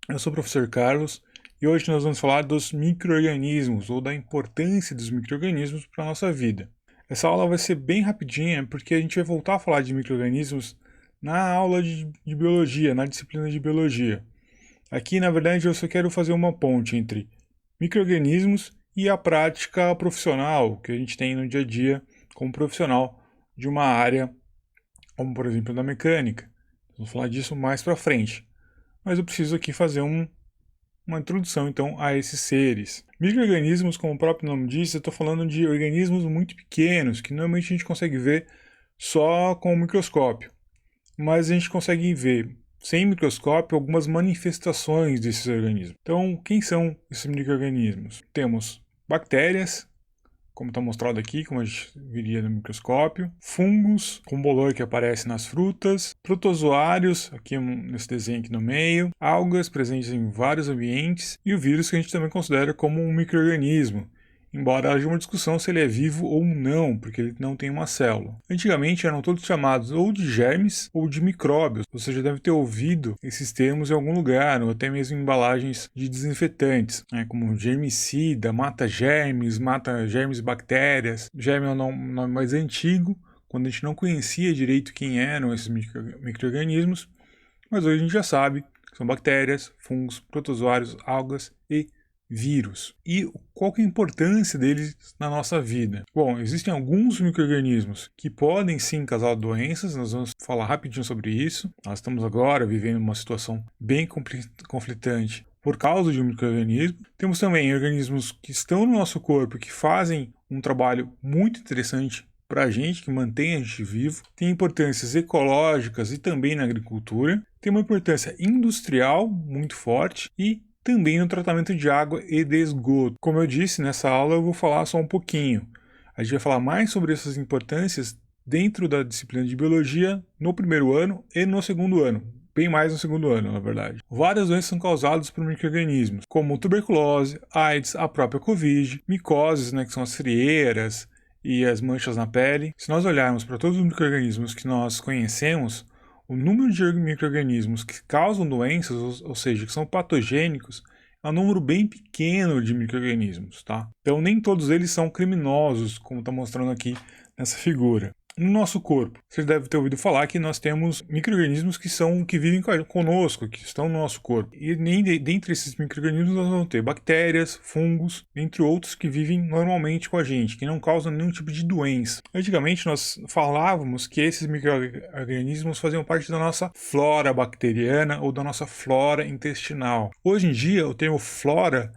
Eu sou o professor Carlos e hoje nós vamos falar dos micro-organismos ou da importância dos micro-organismos para a nossa vida. Essa aula vai ser bem rapidinha porque a gente vai voltar a falar de micro-organismos na aula de biologia, na disciplina de biologia. Aqui, na verdade, eu só quero fazer uma ponte entre micro-organismos e a prática profissional que a gente tem no dia a dia como profissional de uma área, como por exemplo da mecânica. Vamos falar disso mais para frente. Mas eu preciso aqui fazer uma introdução então a esses seres. Micro-organismos, como o próprio nome diz, eu estou falando de organismos muito pequenos, que normalmente a gente consegue ver só com o microscópio. Mas a gente consegue ver, sem microscópio, algumas manifestações desses organismos. Então, quem são esses micro-organismos? Temos bactérias, como está mostrado aqui, como a gente viria no microscópio, fungos, com bolor que aparece nas frutas, protozoários, aqui nesse desenho aqui no meio, algas presentes em vários ambientes, e o vírus que a gente também considera como um micro-organismo, embora haja uma discussão se ele é vivo ou não, porque ele não tem uma célula. Antigamente eram todos chamados ou de germes ou de micróbios. Você já deve ter ouvido esses termos em algum lugar, ou até mesmo em embalagens de desinfetantes, como germicida, mata germes bactérias. Germe é um nome mais antigo, quando a gente não conhecia direito quem eram esses micro-organismos, mas hoje a gente já sabe que são bactérias, fungos, protozoários, algas e vírus. E qual que é a importância deles na nossa vida? Bom, existem alguns micro-organismos que podem sim causar doenças, nós vamos falar rapidinho sobre isso. Nós estamos agora vivendo uma situação bem conflitante por causa de um micro-organismo. Temos também organismos que estão no nosso corpo, que fazem um trabalho muito interessante para a gente, que mantém a gente vivo. Tem importâncias ecológicas e também na agricultura. Tem uma importância industrial muito forte e também no tratamento de água e de esgoto. Como eu disse, nessa aula eu vou falar só um pouquinho. A gente vai falar mais sobre essas importâncias dentro da disciplina de biologia no primeiro ano e no segundo ano. Bem mais no segundo ano, na verdade. Várias doenças são causadas por micro-organismos, como tuberculose, AIDS, a própria Covid, micoses, que são as frieiras e as manchas na pele. Se nós olharmos para todos os micro-organismos que nós conhecemos, o número de micro-organismos que causam doenças, ou seja, que são patogênicos, é um número bem pequeno de micro-organismos, tá? Então nem todos eles são criminosos, como está mostrando aqui nessa figura. No nosso corpo, você deve ter ouvido falar que nós temos micro-organismos que vivem conosco, que estão no nosso corpo. E dentre esses micro-organismos nós vamos ter bactérias, fungos, entre outros que vivem normalmente com a gente, que não causam nenhum tipo de doença. Antigamente nós falávamos que esses micro-organismos faziam parte da nossa flora bacteriana ou da nossa flora intestinal. Hoje em dia o termo flora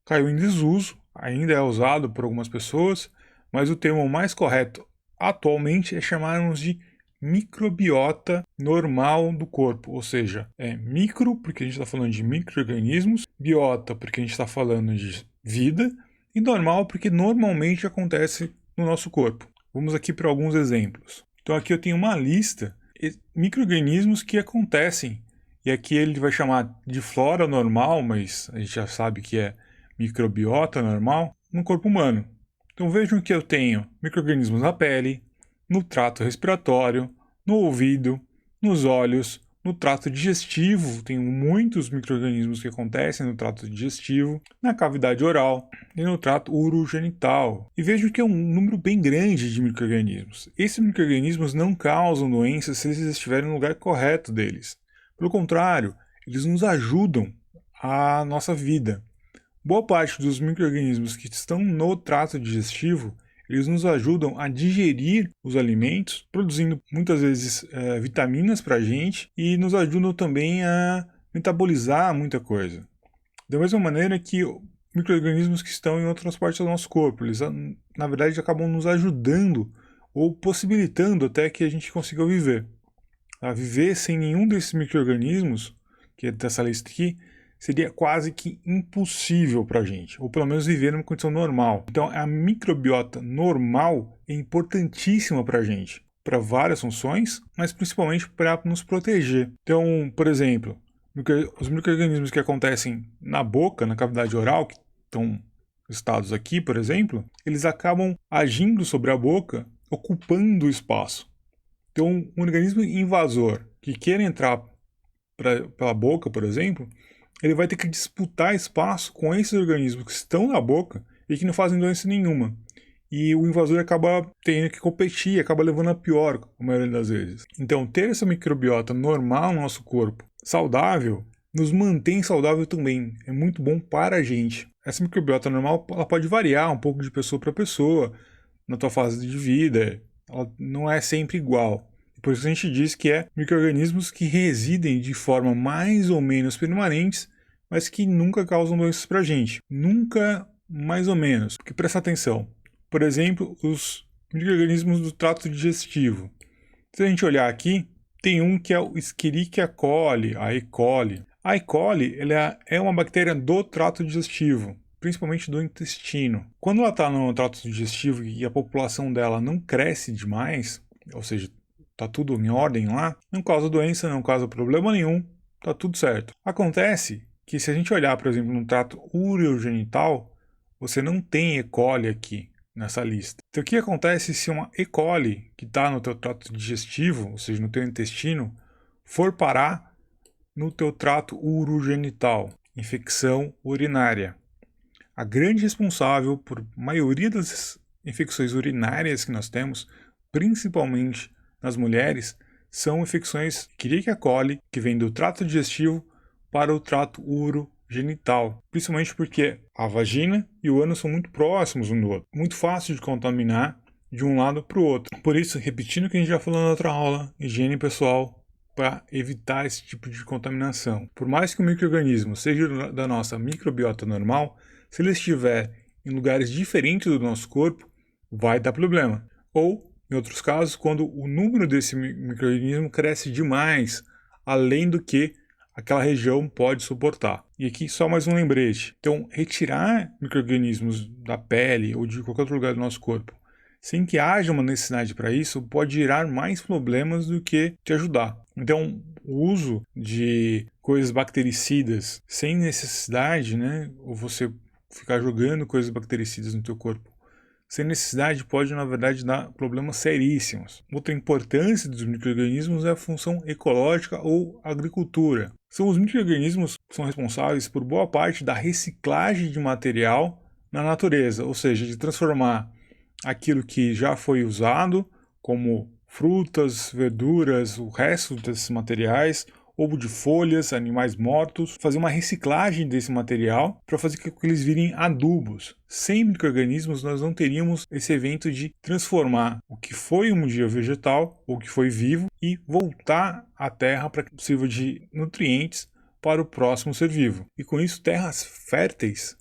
caiu em desuso, ainda é usado por algumas pessoas, mas o termo mais correto atualmente é chamarmos de microbiota normal do corpo, ou seja, é micro porque a gente está falando de micro-organismos, biota porque a gente está falando de vida e normal porque normalmente acontece no nosso corpo. Vamos aqui para alguns exemplos. Então aqui eu tenho uma lista de micro-organismos que acontecem e aqui ele vai chamar de flora normal, mas a gente já sabe que é microbiota normal no corpo humano. Então vejam que eu tenho micro-organismos na pele, no trato respiratório, no ouvido, nos olhos, no trato digestivo, tenho muitos micro-organismos que acontecem no trato digestivo, na cavidade oral e no trato urogenital. E vejo que é um número bem grande de micro-organismos. Esses micro-organismos não causam doenças se eles estiverem no lugar correto deles. Pelo contrário, eles nos ajudam a nossa vida. Boa parte dos micro-organismos que estão no trato digestivo, eles nos ajudam a digerir os alimentos, produzindo muitas vezes vitaminas para a gente e nos ajudam também a metabolizar muita coisa. Da mesma maneira que micro-organismos que estão em outras partes do nosso corpo, eles na verdade acabam nos ajudando ou possibilitando até que a gente consiga viver. A viver sem nenhum desses micro-organismos, que é dessa lista aqui, seria quase que impossível para a gente, ou pelo menos viver numa condição normal. Então a microbiota normal é importantíssima para a gente, para várias funções, mas principalmente para nos proteger. Então, por exemplo, os micro-organismos que acontecem na boca, na cavidade oral, que estão listados aqui, por exemplo, eles acabam agindo sobre a boca, ocupando o espaço. Então, um organismo invasor que queira entrar pela boca, por exemplo, ele vai ter que disputar espaço com esses organismos que estão na boca e que não fazem doença nenhuma. E o invasor acaba tendo que competir, acaba levando a pior, a maioria das vezes. Então, ter essa microbiota normal no nosso corpo, saudável, nos mantém saudável também. É muito bom para a gente. Essa microbiota normal, ela pode variar um pouco de pessoa para pessoa, na tua fase de vida. Ela não é sempre igual. Por isso a gente diz que é micro-organismos que residem de forma mais ou menos permanentes, mas que nunca causam doenças para a gente. Nunca mais ou menos. Porque presta atenção. Por exemplo, os micro-organismos do trato digestivo. Se a gente olhar aqui, tem um que é o Escherichia coli, a E. coli. A E. coli ela é uma bactéria do trato digestivo, principalmente do intestino. Quando ela está no trato digestivo e a população dela não cresce demais, ou seja, está tudo em ordem lá, não causa doença, não causa problema nenhum, está tudo certo. Acontece que se a gente olhar, por exemplo, no trato urogenital, você não tem E. coli aqui nessa lista. Então o que acontece se uma E. coli que está no teu trato digestivo, ou seja, no teu intestino, for parar no teu trato urogenital, infecção urinária. A grande responsável por maioria das infecções urinárias que nós temos, principalmente nas mulheres, são infecções Escherichia coli, que vem do trato digestivo para o trato urogenital, principalmente porque a vagina e o ânus são muito próximos um do outro, muito fácil de contaminar de um lado para o outro. Por isso, repetindo o que a gente já falou na outra aula, higiene pessoal para evitar esse tipo de contaminação. Por mais que o micro-organismo seja da nossa microbiota normal, se ele estiver em lugares diferentes do nosso corpo, vai dar problema. Ou, em outros casos, quando o número desse micro-organismo cresce demais, além do que aquela região pode suportar. E aqui só mais um lembrete. Então, retirar micro-organismos da pele ou de qualquer outro lugar do nosso corpo, sem que haja uma necessidade para isso, pode gerar mais problemas do que te ajudar. Então, o uso de coisas bactericidas sem necessidade, né, ou você ficar jogando coisas bactericidas no teu corpo sem necessidade pode, na verdade, dar problemas seríssimos. Outra importância dos micro-organismos é a função ecológica ou agricultura. São os micro-organismos que são responsáveis por boa parte da reciclagem de material na natureza, ou seja, de transformar aquilo que já foi usado, como frutas, verduras, o resto desses materiais, ovo de folhas, animais mortos, fazer uma reciclagem desse material para fazer com que eles virem adubos. Sem micro-organismos nós não teríamos esse evento de transformar o que foi um dia vegetal ou que foi vivo e voltar à terra para que sirva de nutrientes para o próximo ser vivo. E com isso terras férteis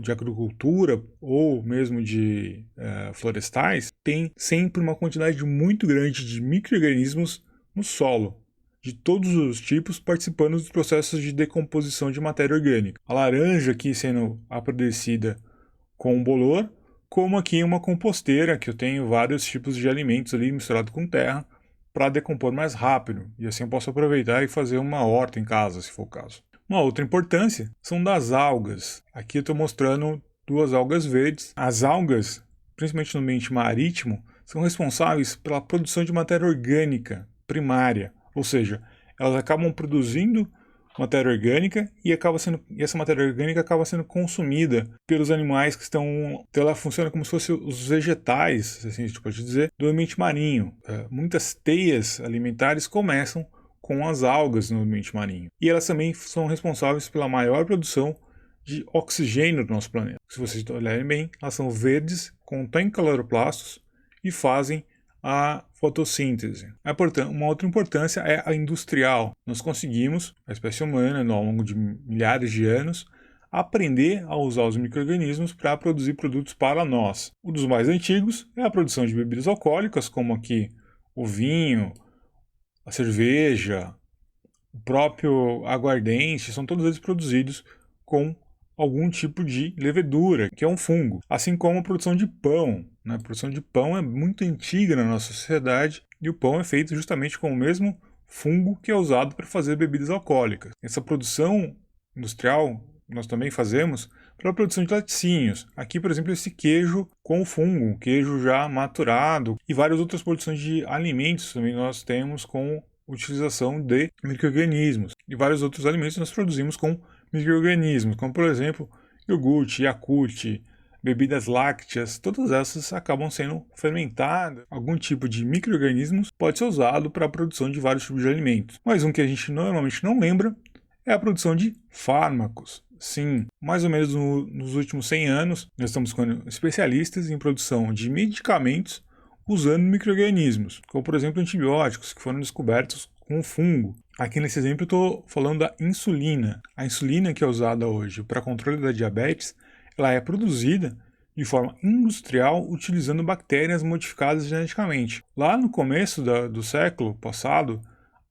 de agricultura ou mesmo de florestais têm sempre uma quantidade muito grande de micro-organismos no solo, de todos os tipos participando dos processos de decomposição de matéria orgânica. A laranja aqui sendo apodrecida com um bolor, como aqui uma composteira, que eu tenho vários tipos de alimentos ali misturado com terra para decompor mais rápido. E assim eu posso aproveitar e fazer uma horta em casa, se for o caso. Uma outra importância são das algas. Aqui eu estou mostrando duas algas verdes. As algas, principalmente no ambiente marítimo, são responsáveis pela produção de matéria orgânica primária. Ou seja, elas acabam produzindo matéria orgânica e essa matéria orgânica acaba sendo consumida pelos animais que estão... Então ela funciona como se fossem os vegetais, assim a gente pode dizer, do ambiente marinho. Muitas teias alimentares começam com as algas no ambiente marinho. E elas também são responsáveis pela maior produção de oxigênio do nosso planeta. Se vocês olharem bem, elas são verdes, contêm cloroplastos e fazem a fotossíntese. Uma outra importância é a industrial. Nós conseguimos, a espécie humana, ao longo de milhares de anos, aprender a usar os micro-organismos para produzir produtos para nós. Um dos mais antigos é a produção de bebidas alcoólicas, como aqui o vinho, a cerveja, o próprio aguardente, são todos eles produzidos com algum tipo de levedura, que é um fungo. Assim como a produção de pão. A produção de pão é muito antiga na nossa sociedade e o pão é feito justamente com o mesmo fungo que é usado para fazer bebidas alcoólicas. Essa produção industrial nós também fazemos para a produção de laticínios. Aqui, por exemplo, esse queijo com fungo, queijo já maturado e várias outras produções de alimentos também nós temos com utilização de micro-organismos. E vários outros alimentos nós produzimos com micro-organismos, como por exemplo, iogurte, Yakult, bebidas lácteas, todas essas acabam sendo fermentadas. Algum tipo de micro-organismos pode ser usado para a produção de vários tipos de alimentos. Mas um que a gente normalmente não lembra é a produção de fármacos. Sim, mais ou menos nos últimos 100 anos, nós estamos com especialistas em produção de medicamentos usando micro-organismos, como por exemplo antibióticos que foram descobertos com fungo. Aqui nesse exemplo eu estou falando da insulina. A insulina que é usada hoje para controle da diabetes, ela é produzida de forma industrial utilizando bactérias modificadas geneticamente. Lá no começo do século passado,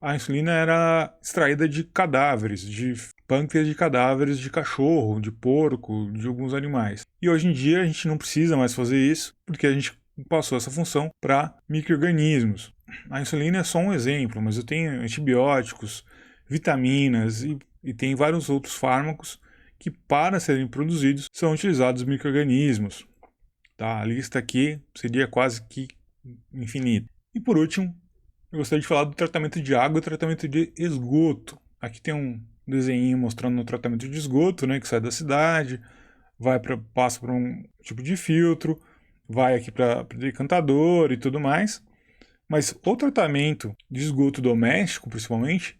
a insulina era extraída de cadáveres, de pâncreas de cadáveres de cachorro, de porco, de alguns animais. E hoje em dia a gente não precisa mais fazer isso, porque a gente passou essa função para micro-organismos. A insulina é só um exemplo, mas eu tenho antibióticos, vitaminas e tem vários outros fármacos que, para serem produzidos, são utilizados micro-organismos. Tá? A lista aqui seria quase que infinita. E por último, eu gostaria de falar do tratamento de água e tratamento de esgoto. Aqui tem um desenho mostrando o tratamento de esgoto, né, que sai da cidade, passa por um tipo de filtro, vai aqui para decantador e tudo mais. Mas o tratamento de esgoto doméstico, principalmente,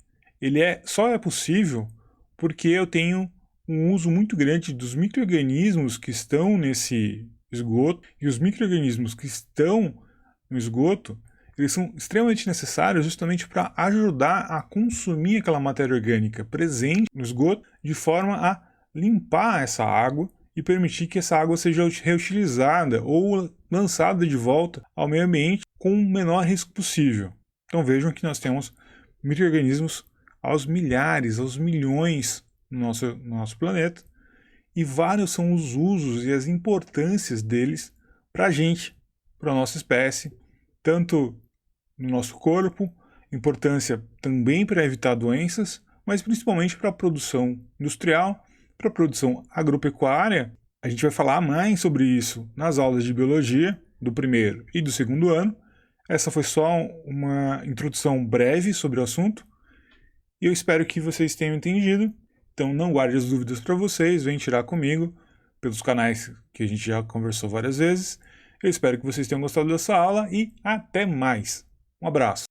só é possível porque eu tenho um uso muito grande dos micro-organismos que estão nesse esgoto, e os micro-organismos que estão no esgoto, eles são extremamente necessários justamente para ajudar a consumir aquela matéria orgânica presente no esgoto, de forma a limpar essa água e permitir que essa água seja reutilizada ou lançada de volta ao meio ambiente com o menor risco possível. Então vejam que nós temos micro-organismos aos milhares, aos milhões no nosso planeta, e vários são os usos e as importâncias deles para a gente, para a nossa espécie, tanto no nosso corpo, importância também para evitar doenças, mas principalmente para a produção industrial, para a produção agropecuária. A gente vai falar mais sobre isso nas aulas de biologia do primeiro e do segundo ano. Essa foi só uma introdução breve sobre o assunto e eu espero que vocês tenham entendido. Então não guarde as dúvidas para vocês, venham tirar comigo pelos canais que a gente já conversou várias vezes. Eu espero que vocês tenham gostado dessa aula e até mais. Um abraço.